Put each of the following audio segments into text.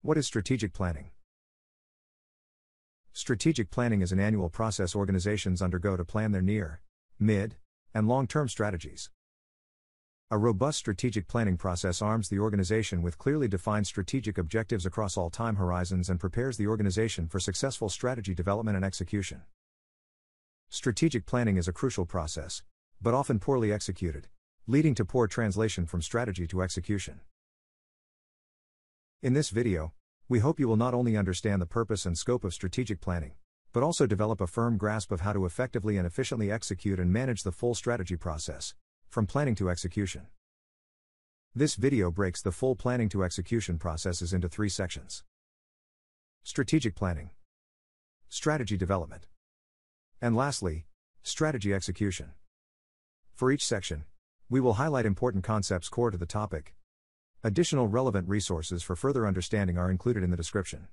What is strategic planning? Strategic planning is an annual process organizations undergo to plan their near, mid, and long-term strategies. A robust strategic planning process arms the organization with clearly defined strategic objectives across all time horizons and prepares the organization for successful strategy development and execution. Strategic planning is a crucial process, but often poorly executed, leading to poor translation from strategy to execution. In this video, we hope you will not only understand the purpose and scope of strategic planning, but also develop a firm grasp of how to effectively and efficiently execute and manage the full strategy process, from planning to execution. This video breaks the full planning to execution processes into 3 sections: strategic planning, strategy development, and lastly, strategy execution. For each section, we will highlight important concepts core to the topic. Additional relevant resources for further understanding are included in the description.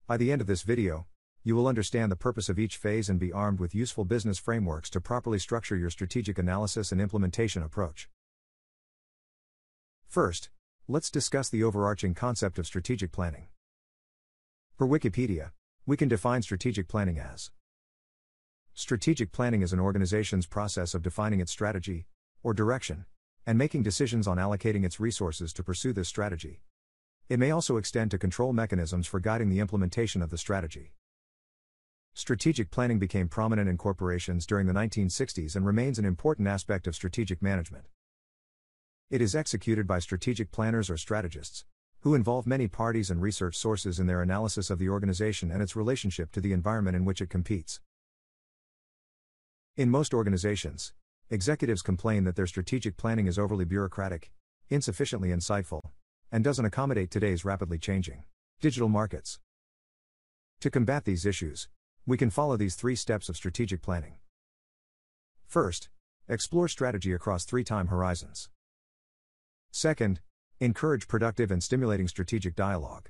By the end of this video, you will understand the purpose of each phase and be armed with useful business frameworks to properly structure your strategic analysis and implementation approach. First, let's discuss the overarching concept of strategic planning. Per Wikipedia, we can define strategic planning as: strategic planning is an organization's process of defining its strategy, or direction, and making decisions on allocating its resources to pursue this strategy. It may also extend to control mechanisms for guiding the implementation of the strategy. Strategic planning became prominent in corporations during the 1960s and remains an important aspect of strategic management. It is executed by strategic planners or strategists, who involve many parties and research sources in their analysis of the organization and its relationship to the environment in which it competes. In most organizations, executives complain that their strategic planning is overly bureaucratic, insufficiently insightful, and doesn't accommodate today's rapidly changing digital markets. To combat these issues, we can follow these 3 steps of strategic planning. First, explore strategy across 3 time horizons. Second, encourage productive and stimulating strategic dialogue.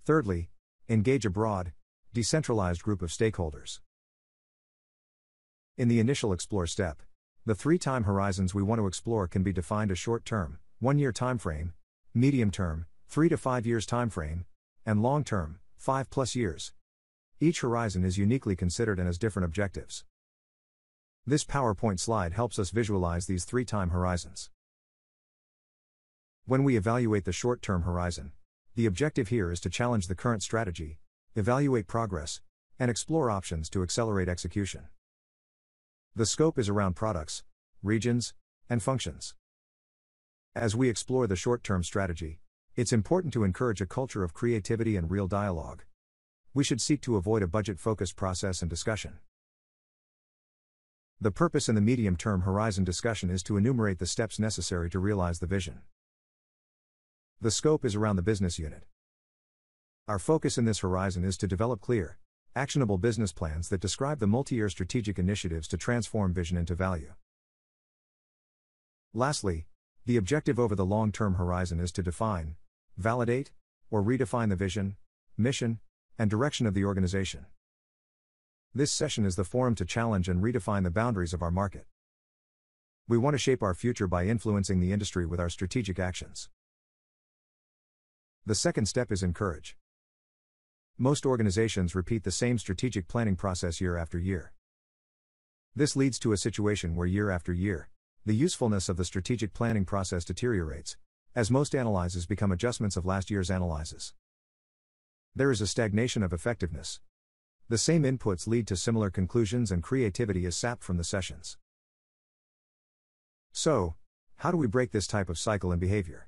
Thirdly, engage a broad, decentralized group of stakeholders. In the initial explore step, the 3 time horizons we want to explore can be defined as short-term, 1-year timeframe, medium-term, 3 to 5 years timeframe, and long-term, 5+ years. Each horizon is uniquely considered and has different objectives. This PowerPoint slide helps us visualize these 3 time horizons. When we evaluate the short-term horizon, the objective here is to challenge the current strategy, evaluate progress, and explore options to accelerate execution. The scope is around products, regions, and functions. As we explore the short-term strategy, it's important to encourage a culture of creativity and real dialogue. We should seek to avoid a budget-focused process and discussion. The purpose in the medium-term horizon discussion is to enumerate the steps necessary to realize the vision. The scope is around the business unit. Our focus in this horizon is to develop clear, actionable business plans that describe the multi-year strategic initiatives to transform vision into value. Lastly, the objective over the long-term horizon is to define, validate, or redefine the vision, mission, and direction of the organization. This session is the forum to challenge and redefine the boundaries of our market. We want to shape our future by influencing the industry with our strategic actions. The second step is encourage. Most organizations repeat the same strategic planning process year after year. This leads to a situation where year after year, the usefulness of the strategic planning process deteriorates, as most analyses become adjustments of last year's analyses. There is a stagnation of effectiveness. The same inputs lead to similar conclusions and creativity is sapped from the sessions. So, how do we break this type of cycle and behavior?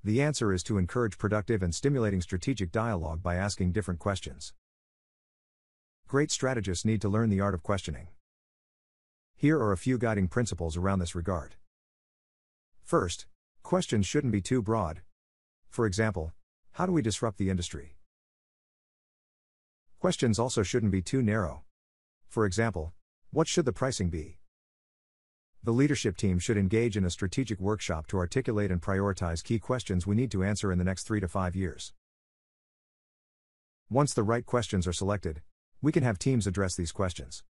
The answer is to encourage productive and stimulating strategic dialogue by asking different questions. Great strategists need to learn the art of questioning. Here are a few guiding principles around this regard. First, questions shouldn't be too broad. For example, how do we disrupt the industry? Questions also shouldn't be too narrow. For example, what should the pricing be? The leadership team should engage in a strategic workshop to articulate and prioritize key questions we need to answer in the next 3 to 5 years. Once the right questions are selected, we can have teams address these questions.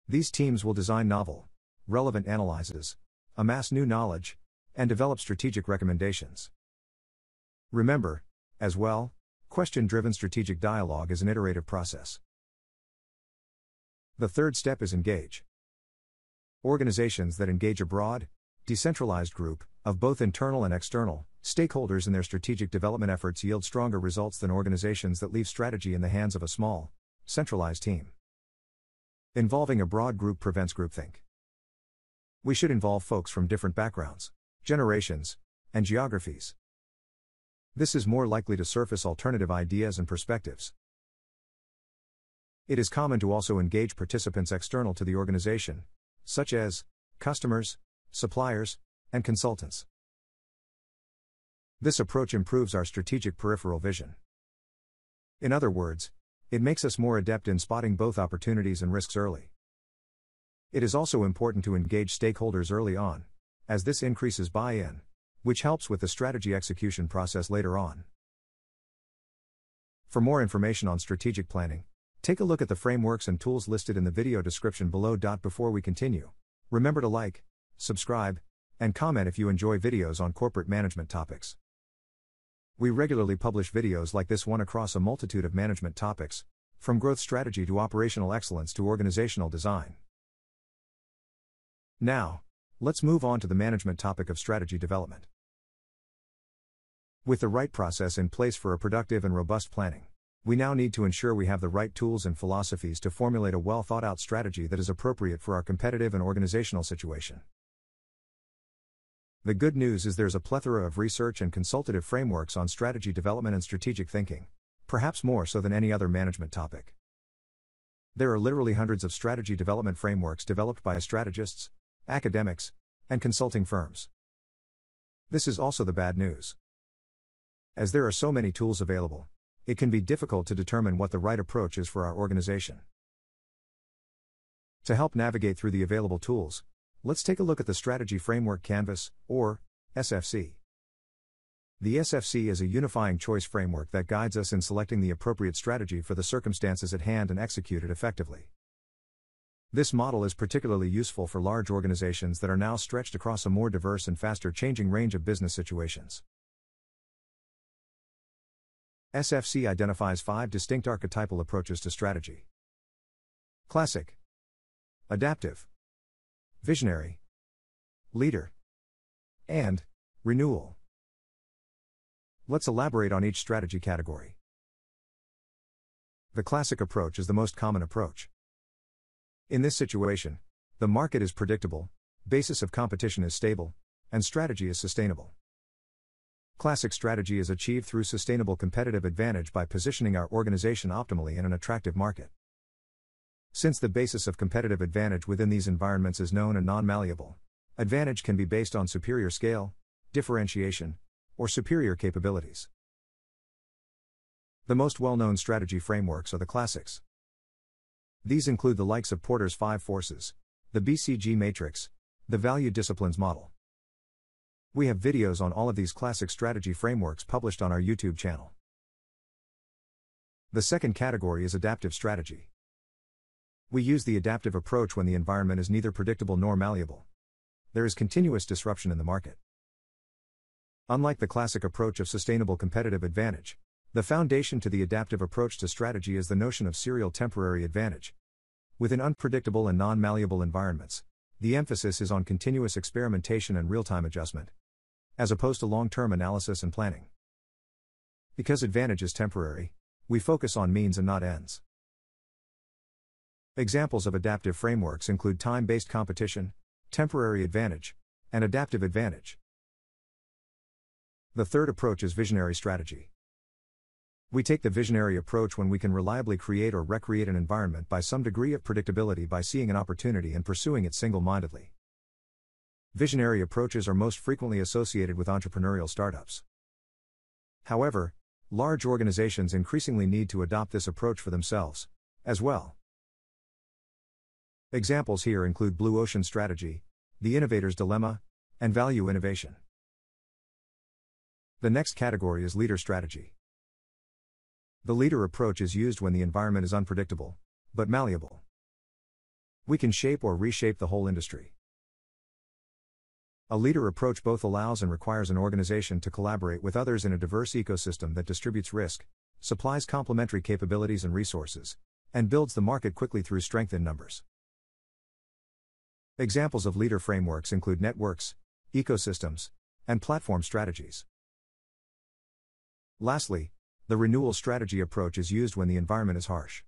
These teams will design novel, relevant analyses, amass new knowledge, and develop strategic recommendations. Remember, as well, question-driven strategic dialogue is an iterative process. The third step is engage. Organizations that engage a broad, decentralized group, of both internal and external, stakeholders in their strategic development efforts yield stronger results than organizations that leave strategy in the hands of a small, centralized team. Involving a broad group prevents groupthink. We should involve folks from different backgrounds, generations, and geographies. This is more likely to surface alternative ideas and perspectives. It is common to also engage participants external to the organization, such as customers, suppliers, and consultants. This approach improves our strategic peripheral vision. In other words, it makes us more adept in spotting both opportunities and risks early. It is also important to engage stakeholders early on, as this increases buy-in, which helps with the strategy execution process later on. For more information on strategic planning, take a look at the frameworks and tools listed in the video description below. Before we continue, remember to like, subscribe, and comment if you enjoy videos on corporate management topics. We regularly publish videos like this one across a multitude of management topics, from growth strategy to operational excellence to organizational design. Now, let's move on to the management topic of strategy development. With the right process in place for a productive and robust planning, we now need to ensure we have the right tools and philosophies to formulate a well-thought-out strategy that is appropriate for our competitive and organizational situation. The good news is there's a plethora of research and consultative frameworks on strategy development and strategic thinking, perhaps more so than any other management topic. There are literally hundreds of strategy development frameworks developed by strategists, academics, and consulting firms. This is also the bad news. As there are so many tools available, it can be difficult to determine what the right approach is for our organization. To help navigate through the available tools, let's take a look at the Strategy Framework Canvas, or SFC. The SFC is a unifying choice framework that guides us in selecting the appropriate strategy for the circumstances at hand and execute it effectively. This model is particularly useful for large organizations that are now stretched across a more diverse and faster changing range of business situations. SFC identifies 5 distinct archetypal approaches to strategy: classic, adaptive, visionary, leader, and renewal. Let's elaborate on each strategy category. The classic approach is the most common approach. In this situation, the market is predictable, basis of competition is stable, and strategy is sustainable. Classic strategy is achieved through sustainable competitive advantage by positioning our organization optimally in an attractive market. Since the basis of competitive advantage within these environments is known and non-malleable, advantage can be based on superior scale, differentiation, or superior capabilities. The most well-known strategy frameworks are the classics. These include the likes of Porter's 5 Forces, the BCG Matrix, the Value Disciplines Model. We have videos on all of these classic strategy frameworks published on our YouTube channel. The second category is adaptive strategy. We use the adaptive approach when the environment is neither predictable nor malleable. There is continuous disruption in the market. Unlike the classic approach of sustainable competitive advantage, the foundation to the adaptive approach to strategy is the notion of serial temporary advantage. Within unpredictable and non-malleable environments, the emphasis is on continuous experimentation and real-time adjustment, as opposed to long-term analysis and planning. Because advantage is temporary, we focus on means and not ends. Examples of adaptive frameworks include time-based competition, temporary advantage, and adaptive advantage. The third approach is visionary strategy. We take the visionary approach when we can reliably create or recreate an environment by some degree of predictability by seeing an opportunity and pursuing it single-mindedly. Visionary approaches are most frequently associated with entrepreneurial startups. However, large organizations increasingly need to adopt this approach for themselves, as well. Examples here include Blue Ocean Strategy, The Innovator's Dilemma, and Value Innovation. The next category is leader strategy. The leader approach is used when the environment is unpredictable, but malleable. We can shape or reshape the whole industry. A leader approach both allows and requires an organization to collaborate with others in a diverse ecosystem that distributes risk, supplies complementary capabilities and resources, and builds the market quickly through strength in numbers. Examples of leader frameworks include networks, ecosystems, and platform strategies. Lastly, the renewal strategy approach is used when the environment is harsh.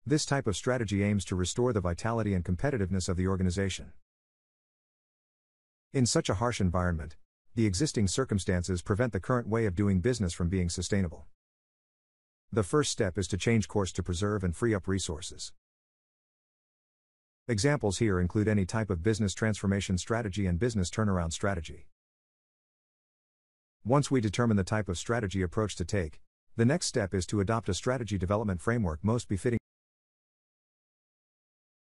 This type of strategy aims to restore the vitality and competitiveness of the organization. In such a harsh environment, the existing circumstances prevent the current way of doing business from being sustainable. The first step is to change course to preserve and free up resources. Examples here include any type of business transformation strategy and business turnaround strategy. Once we determine the type of strategy approach to take, the next step is to adopt a strategy development framework most befitting.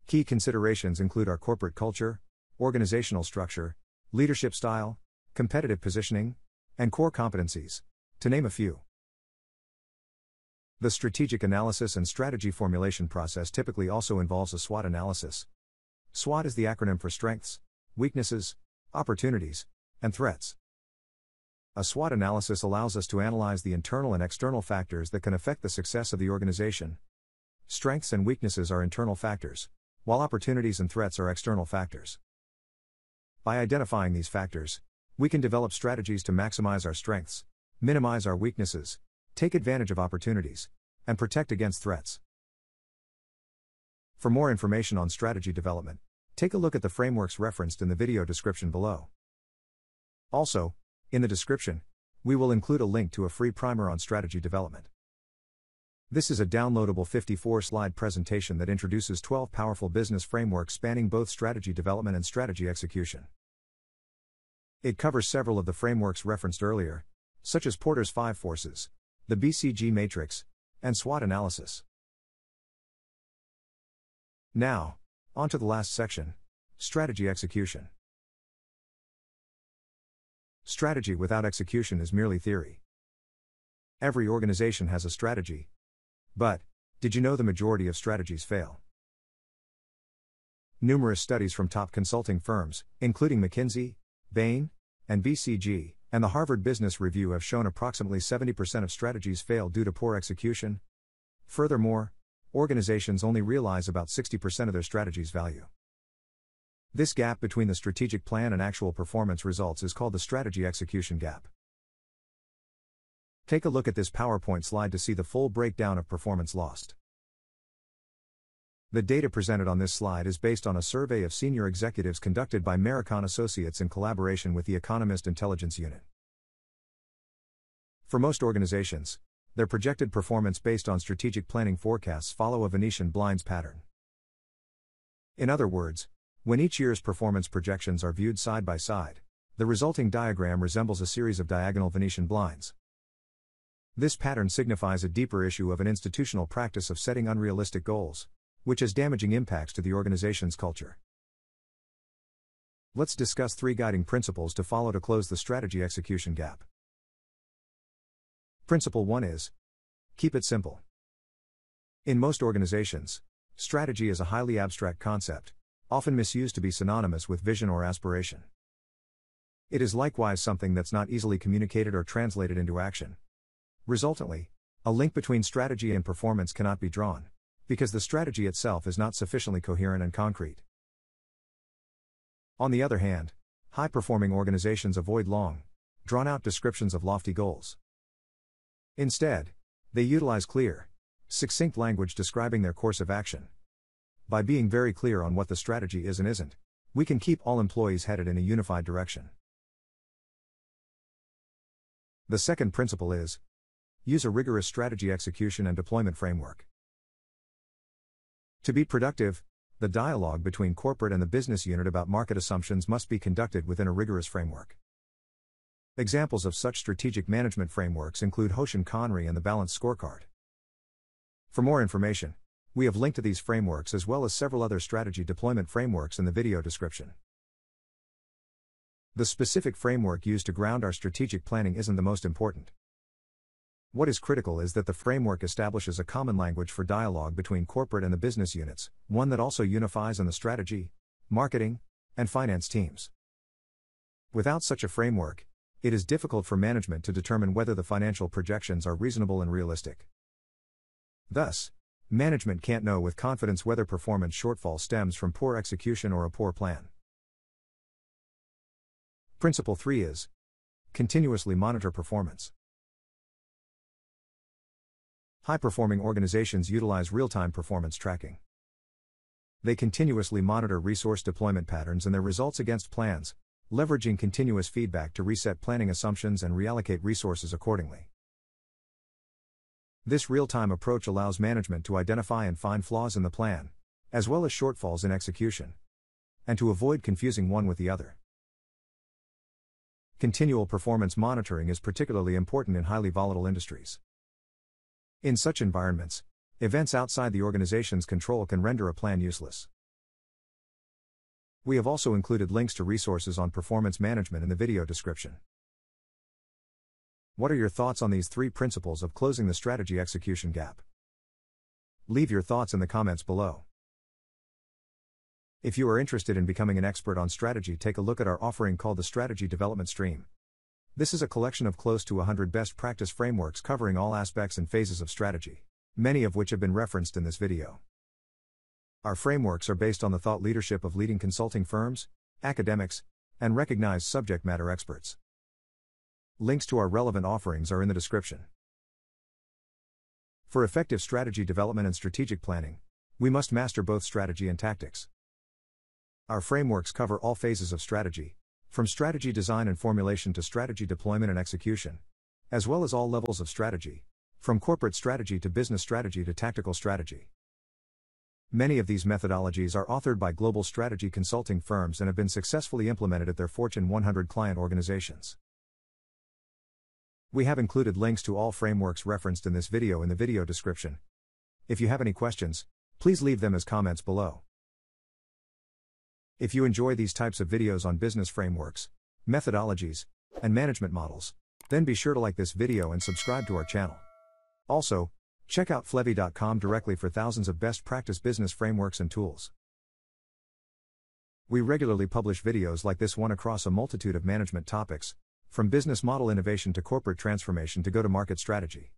Key considerations include our corporate culture, organizational structure, leadership style, competitive positioning, and core competencies, to name a few. The strategic analysis and strategy formulation process typically also involves a SWOT analysis. SWOT is the acronym for strengths, weaknesses, opportunities, and threats. A SWOT analysis allows us to analyze the internal and external factors that can affect the success of the organization. Strengths and weaknesses are internal factors, while opportunities and threats are external factors. By identifying these factors, we can develop strategies to maximize our strengths, minimize our weaknesses, take advantage of opportunities, and protect against threats. For more information on strategy development, take a look at the frameworks referenced in the video description below. Also, in the description, we will include a link to a free primer on strategy development. This is a downloadable 54-slide presentation that introduces 12 powerful business frameworks spanning both strategy development and strategy execution. It covers several of the frameworks referenced earlier, such as Porter's 5 forces, the BCG matrix, and SWOT analysis. Now, on to the last section, strategy execution. Strategy without execution is merely theory. Every organization has a strategy. But, did you know the majority of strategies fail? Numerous studies from top consulting firms, including McKinsey, Bain, and BCG, and the Harvard Business Review have shown approximately 70% of strategies fail due to poor execution. Furthermore, organizations only realize about 60% of their strategies' value. This gap between the strategic plan and actual performance results is called the strategy execution gap. Take a look at this PowerPoint slide to see the full breakdown of performance lost. The data presented on this slide is based on a survey of senior executives conducted by Maricon Associates in collaboration with the Economist Intelligence Unit. For most organizations, their projected performance based on strategic planning forecasts follow a Venetian blinds pattern. In other words, when each year's performance projections are viewed side by side, the resulting diagram resembles a series of diagonal Venetian blinds. This pattern signifies a deeper issue of an institutional practice of setting unrealistic goals, which has damaging impacts to the organization's culture. Let's discuss 3 guiding principles to follow to close the strategy execution gap. Principle 1 is, keep it simple. In most organizations, strategy is a highly abstract concept, often misused to be synonymous with vision or aspiration. It is likewise something that's not easily communicated or translated into action. Resultantly, a link between strategy and performance cannot be drawn, because the strategy itself is not sufficiently coherent and concrete. On the other hand, high-performing organizations avoid long, drawn-out descriptions of lofty goals. Instead, they utilize clear, succinct language describing their course of action. By being very clear on what the strategy is and isn't, we can keep all employees headed in a unified direction. The second principle is, use a rigorous strategy execution and deployment framework. To be productive, the dialogue between corporate and the business unit about market assumptions must be conducted within a rigorous framework. Examples of such strategic management frameworks include Hoshin Conry and the Balanced Scorecard. For more information, we have linked to these frameworks as well as several other strategy deployment frameworks in the video description. The specific framework used to ground our strategic planning isn't the most important. What is critical is that the framework establishes a common language for dialogue between corporate and the business units, one that also unifies on the strategy, marketing, and finance teams. Without such a framework, it is difficult for management to determine whether the financial projections are reasonable and realistic. Thus, management can't know with confidence whether performance shortfall stems from poor execution or a poor plan. Principle 3 is continuously monitor performance. High-performing organizations utilize real-time performance tracking. They continuously monitor resource deployment patterns and their results against plans, leveraging continuous feedback to reset planning assumptions and reallocate resources accordingly. This real-time approach allows management to identify and find flaws in the plan, as well as shortfalls in execution, and to avoid confusing one with the other. Continual performance monitoring is particularly important in highly volatile industries. In such environments, events outside the organization's control can render a plan useless. We have also included links to resources on performance management in the video description. What are your thoughts on these 3 principles of closing the strategy execution gap? Leave your thoughts in the comments below. If you are interested in becoming an expert on strategy, take a look at our offering called the Strategy Development Stream. This is a collection of close to 100 best practice frameworks covering all aspects and phases of strategy, many of which have been referenced in this video. Our frameworks are based on the thought leadership of leading consulting firms, academics, and recognized subject matter experts. Links to our relevant offerings are in the description. For effective strategy development and strategic planning, we must master both strategy and tactics. Our frameworks cover all phases of strategy, from strategy design and formulation to strategy deployment and execution, as well as all levels of strategy, from corporate strategy to business strategy to tactical strategy. Many of these methodologies are authored by global strategy consulting firms and have been successfully implemented at their Fortune 100 client organizations. We have included links to all frameworks referenced in this video in the video description. If you have any questions, please leave them as comments below. If you enjoy these types of videos on business frameworks, methodologies, and management models, then be sure to like this video and subscribe to our channel. Also, check out Flevy.com directly for thousands of best practice business frameworks and tools. We regularly publish videos like this one across a multitude of management topics, from business model innovation to corporate transformation to go-to-market strategy.